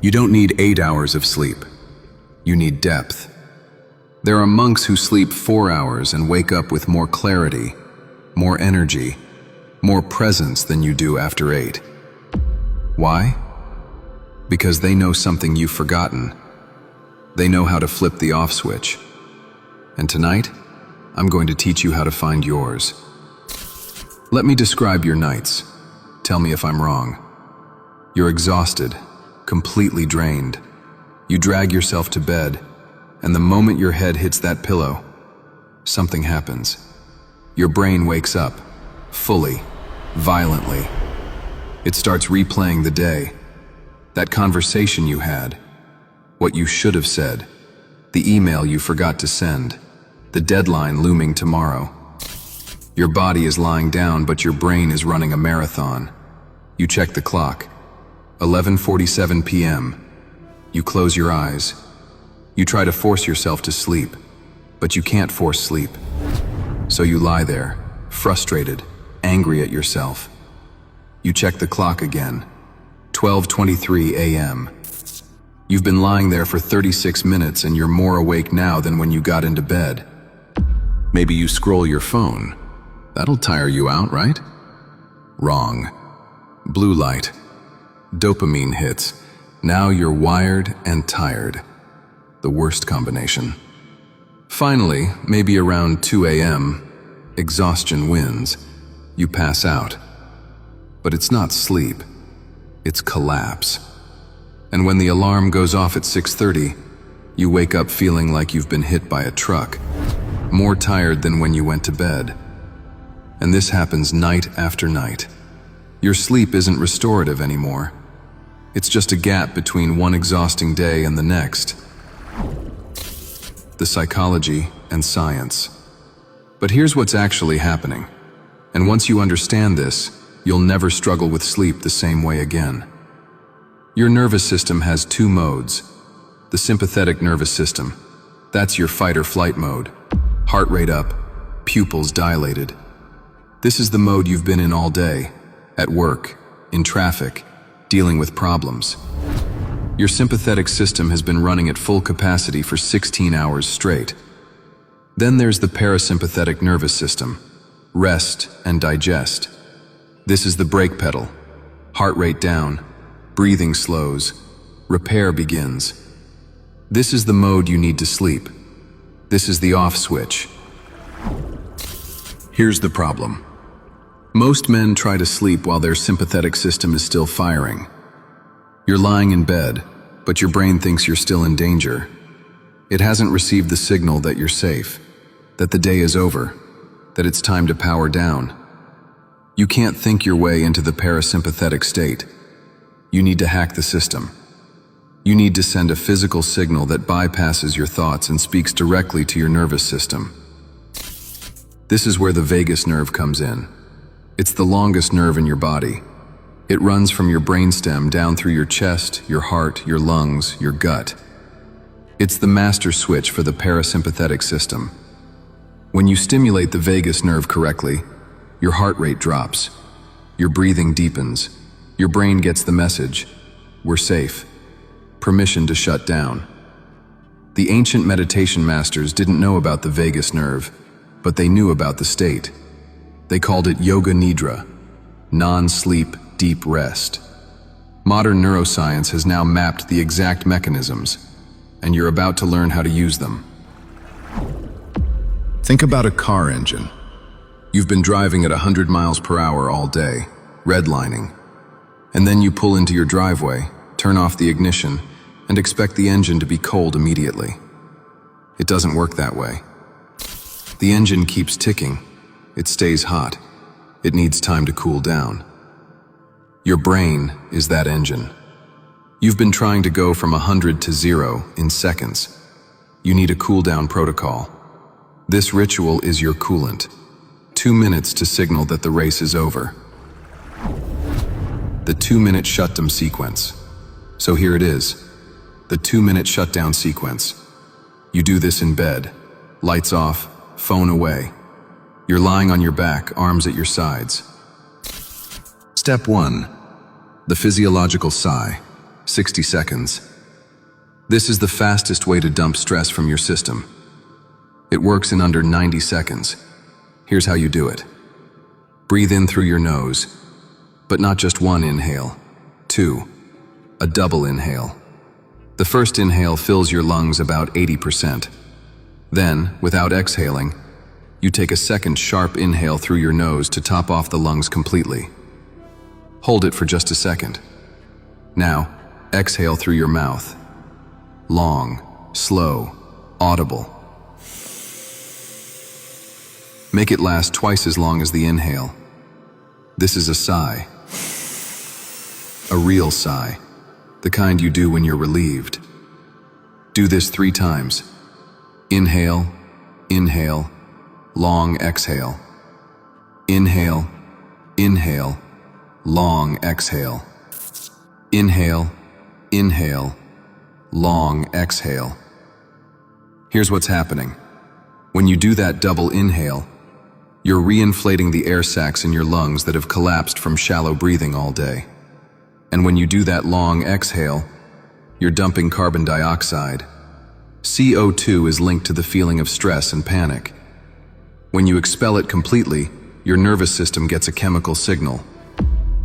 You don't need 8 hours of sleep. You need depth. There are monks who sleep 4 hours and wake up with more clarity, more energy, more presence than you do after 8. Why? Because they know something you've forgotten. They know how to flip the off switch. And tonight, I'm going to teach you how to find yours. Let me describe your nights. Tell me if I'm wrong. You're exhausted, completely drained. You drag yourself to bed, and the moment your head hits that pillow, something happens. Your brain wakes up, fully, violently. It starts replaying the day, that conversation you had, what you should have said, the email you forgot to send, the deadline looming tomorrow. Your body is lying down, but your brain is running a marathon. You check the clock. 11:47 p.m. You close your eyes. You try to force yourself to sleep, but you can't force sleep. So you lie there, frustrated, angry at yourself. You check the clock again. 12:23 a.m. You've been lying there for 36 minutes and you're more awake now than when you got into bed. Maybe you scroll your phone. That'll tire you out, right? Wrong. Blue light. Dopamine hits. Now you're wired and tired. The worst combination. Finally, maybe around 2 a.m., exhaustion wins. You pass out. But it's not sleep. It's collapse. And when the alarm goes off at 6:30, you wake up feeling like you've been hit by a truck, more tired than when you went to bed. And this happens night after night. Your sleep isn't restorative anymore. It's just a gap between one exhausting day and the next. The psychology and science. But here's what's actually happening. And once you understand this, you'll never struggle with sleep the same way again. Your nervous system has 2 modes. The sympathetic nervous system, that's your fight or flight mode. Heart rate up, pupils dilated. This is the mode you've been in all day, at work, in traffic, dealing with problems. Your sympathetic system has been running at full capacity for 16 hours straight. Then there's the parasympathetic nervous system, rest and digest. This is the brake pedal, heart rate down, breathing slows, repair begins. This is the mode you need to sleep. This is the off switch. Here's the problem. Most men try to sleep while their sympathetic system is still firing. You're lying in bed, but your brain thinks you're still in danger. It hasn't received the signal that you're safe, that the day is over, that it's time to power down. You can't think your way into the parasympathetic state. You need to hack the system. You need to send a physical signal that bypasses your thoughts and speaks directly to your nervous system. This is where the vagus nerve comes in. It's the longest nerve in your body. It runs from your brainstem down through your chest, your heart, your lungs, your gut. It's the master switch for the parasympathetic system. When you stimulate the vagus nerve correctly, your heart rate drops, your breathing deepens, your brain gets the message, we're safe, permission to shut down. The ancient meditation masters didn't know about the vagus nerve, but they knew about the state. They called it yoga nidra, non-sleep, deep rest. Modern neuroscience has now mapped the exact mechanisms, and you're about to learn how to use them. Think about a car engine. You've been driving at 100 miles per hour all day, redlining. And then you pull into your driveway, turn off the ignition, and expect the engine to be cold immediately. It doesn't work that way. The engine keeps ticking. It stays hot. It needs time to cool down. Your brain is that engine. You've been trying to go from 100 to 0 in seconds. You need a cool down protocol. This ritual is your coolant. 2 minutes to signal that the race is over. The 2-minute shutdown sequence. So here it is, the 2-minute shutdown sequence. You do this in bed, lights off, phone away. You're lying on your back, arms at your sides. Step 1. The physiological sigh. 60 seconds. This is the fastest way to dump stress from your system. It works in under 90 seconds. Here's how you do it. Breathe in through your nose, but not just one inhale. 2. A double inhale. The first inhale fills your lungs about 80%. Then, without exhaling, you take a second sharp inhale through your nose to top off the lungs completely. Hold it for just a second. Now, exhale through your mouth. Long, slow, audible. Make it last twice as long as the inhale. This is a sigh. A real sigh. The kind you do when you're relieved. Do this 3 times. Inhale, inhale, long exhale. Inhale, inhale, long exhale. Inhale, inhale, long exhale. Here's what's happening. When you do that double inhale, you're reinflating the air sacs in your lungs that have collapsed from shallow breathing all day. And when you do that long exhale, you're dumping carbon dioxide. CO2 is linked to the feeling of stress and panic. When you expel it completely, your nervous system gets a chemical signal.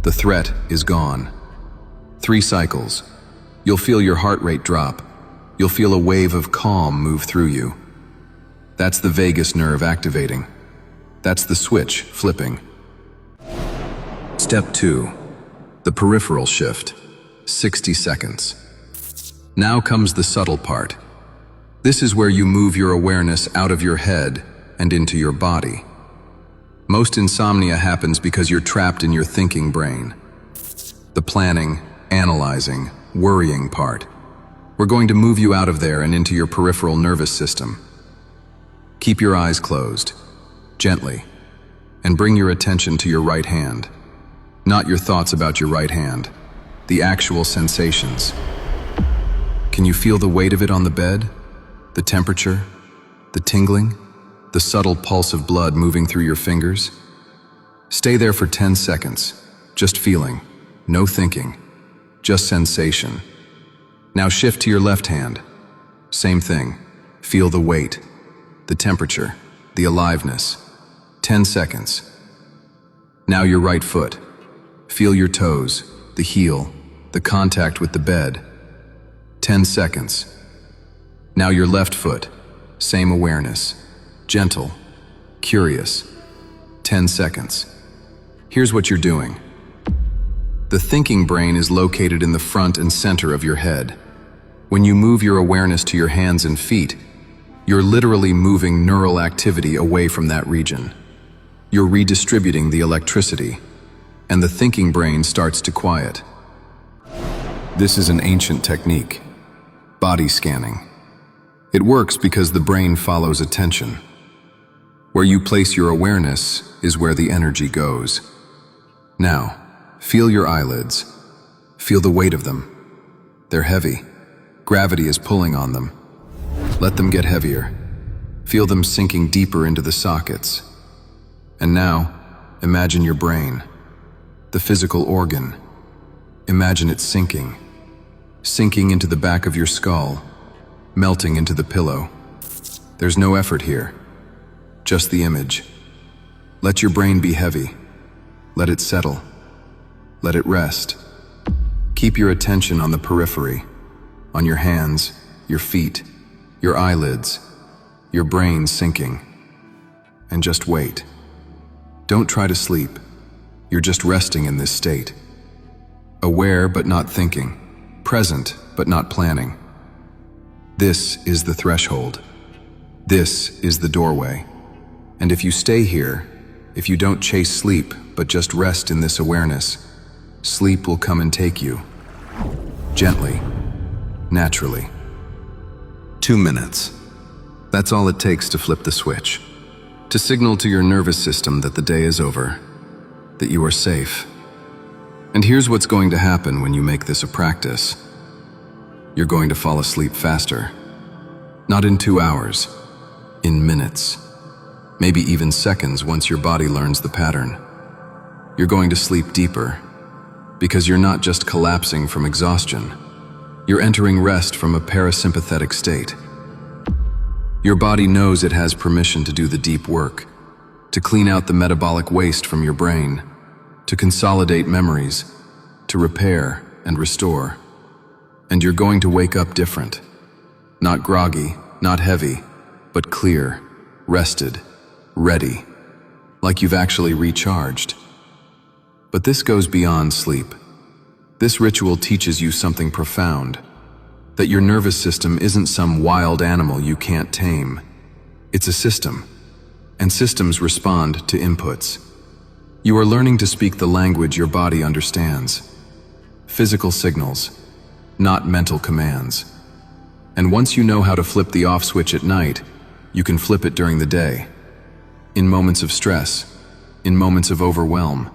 The threat is gone. 3 cycles. You'll feel your heart rate drop. You'll feel a wave of calm move through you. That's the vagus nerve activating. That's the switch flipping. Step 2. The peripheral shift. 60 seconds. Now comes the subtle part. This is where you move your awareness out of your head and into your body. Most insomnia happens because you're trapped in your thinking brain. The planning, analyzing, worrying part. We're going to move you out of there and into your peripheral nervous system. Keep your eyes closed, gently, and bring your attention to your right hand. Not your thoughts about your right hand, the actual sensations. Can you feel the weight of it on the bed? The temperature? The tingling? The subtle pulse of blood moving through your fingers? Stay there for 10 seconds, just feeling, no thinking, just sensation. Now shift to your left hand. Same thing. Feel the weight, the temperature, the aliveness. 10 seconds. Now your right foot. Feel your toes, the heel, the contact with the bed. 10 seconds. Now your left foot. Same awareness. Gentle, curious. 10 seconds. Here's what you're doing. The thinking brain is located in the front and center of your head. When you move your awareness to your hands and feet, you're literally moving neural activity away from that region. You're redistributing the electricity, and the thinking brain starts to quiet. This is an ancient technique, body scanning. It works because the brain follows attention. Where you place your awareness is where the energy goes. Now, feel your eyelids. Feel the weight of them. They're heavy. Gravity is pulling on them. Let them get heavier. Feel them sinking deeper into the sockets. And now, imagine your brain, the physical organ. Imagine it sinking into the back of your skull, melting into the pillow. There's no effort here, just the image. Let your brain be heavy. Let it settle. Let it rest. Keep your attention on the periphery, on your hands, your feet, your eyelids, your brain sinking. And just wait. Don't try to sleep. You're just resting in this state. Aware but not thinking. Present but not planning. This is the threshold. This is the doorway. And if you stay here, if you don't chase sleep but just rest in this awareness, sleep will come and take you. Gently. Naturally. 2 minutes. That's all it takes to flip the switch. To signal to your nervous system that the day is over, that you are safe. And here's what's going to happen when you make this a practice. You're going to fall asleep faster. Not in 2 hours, in minutes. Maybe even seconds once your body learns the pattern. You're going to sleep deeper, because you're not just collapsing from exhaustion, You're entering rest from a parasympathetic state. Your body knows it has permission to do the deep work, to clean out the metabolic waste from your brain, to consolidate memories, to repair and restore. And you're going to wake up different. Not groggy, not heavy, but clear, rested, ready, like you've actually recharged. But this goes beyond sleep. This ritual teaches you something profound, that your nervous system isn't some wild animal you can't tame. It's a system, and systems respond to inputs. You are learning to speak the language your body understands. Physical signals, not mental commands. And once you know how to flip the off switch at night, you can flip it during the day. In moments of stress, in moments of overwhelm.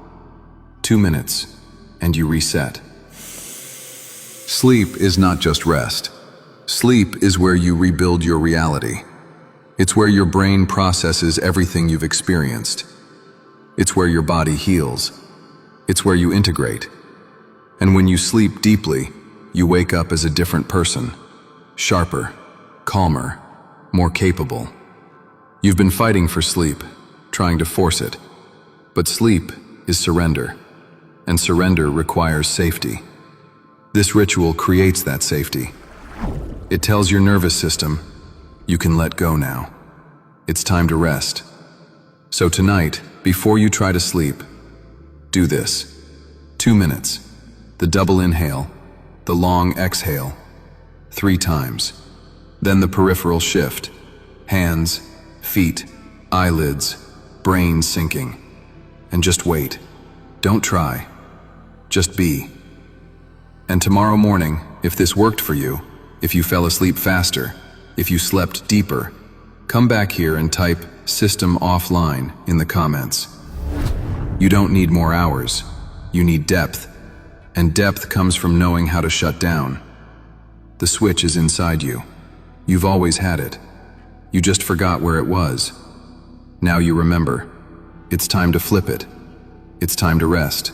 2 minutes, and you reset. Sleep is not just rest. Sleep is where you rebuild your reality. It's where your brain processes everything you've experienced. It's where your body heals. It's where you integrate. And when you sleep deeply, you wake up as a different person. Sharper, calmer, more capable. You've been fighting for sleep, trying to force it. But sleep is surrender, and surrender requires safety. This ritual creates that safety. It tells your nervous system, you can let go now. It's time to rest. So tonight, before you try to sleep, do this. 2 minutes. The double inhale, the long exhale. 3 times. Then the peripheral shift. Hands, feet, eyelids, brain sinking. And just wait. Don't try. Just be. And tomorrow morning, if this worked for you, if you fell asleep faster, if you slept deeper, come back here and type "system offline" in the comments. You don't need more hours. You need depth. And depth comes from knowing how to shut down. The switch is inside you. You've always had it. You just forgot where it was. Now you remember. It's time to flip it. It's time to rest.